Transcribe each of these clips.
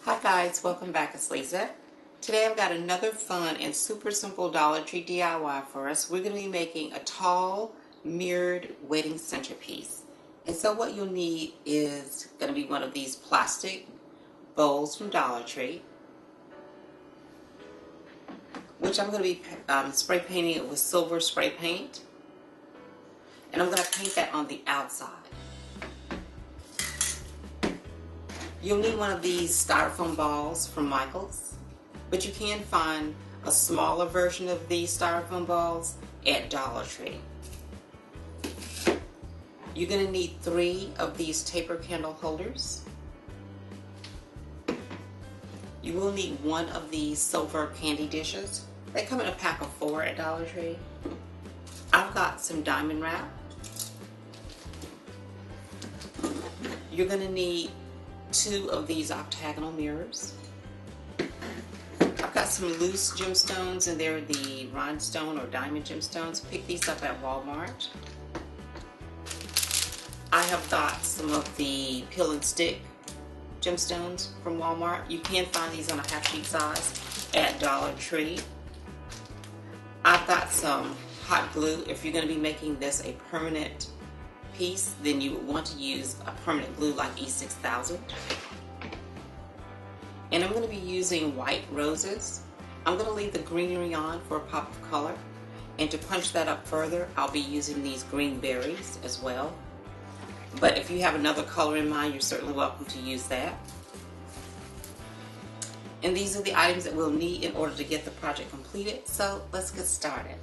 Hi guys, welcome back. It's Lisa. Today I've got another fun and super simple Dollar Tree DIY for us. We're going to be making a tall mirrored wedding centerpiece. And so what you'll need is going to be one of these plastic bowls from Dollar Tree, which I'm going to be spray painting it with silver spray paint. And I'm going to paint that on the outside. You'll need one of these styrofoam balls from Michael's, but you can find a smaller version of these styrofoam balls at Dollar Tree. You're going to need 3 of these taper candle holders. You will need 1 of these silver candy dishes. They come in a pack of 4 at Dollar Tree. I've got some diamond wrap. You're going to need 2 of these octagonal mirrors. I've got some loose gemstones, and they're the rhinestone or diamond gemstones. Pick these up at Walmart. I have got some of the peel and stick gemstones from Walmart. You can find these on a half-sheet size at Dollar Tree. I've got some hot glue. If you're going to be making this a permanent piece, then you would want to use a permanent glue like E6000. And I'm going to be using white roses. I'm going to leave the greenery on for a pop of color. And to punch that up further, I'll be using these green berries as well. But if you have another color in mind, you're certainly welcome to use that. And these are the items that we'll need in order to get the project completed. So let's get started.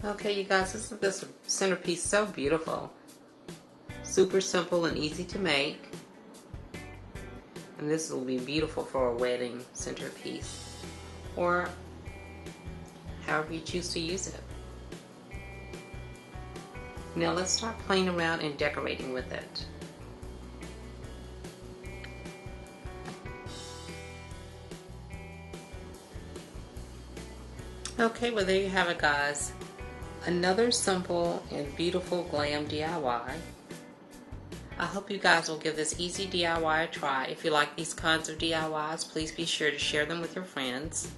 Okay, you guys, isn't this centerpiece so beautiful? Super simple and easy to make. And this will be beautiful for a wedding centerpiece, or however you choose to use it. Now let's start playing around and decorating with it. Okay, well there you have it, guys. Another simple and beautiful glam DIY. I hope you guys will give this easy DIY a try. If you like these kinds of DIYs, please be sure to share them with your friends.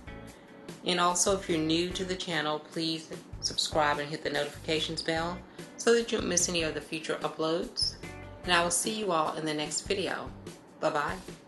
And also, if you're new to the channel, please subscribe and hit the notifications bell so that you don't miss any of the future uploads. And I will see you all in the next video. Bye-bye.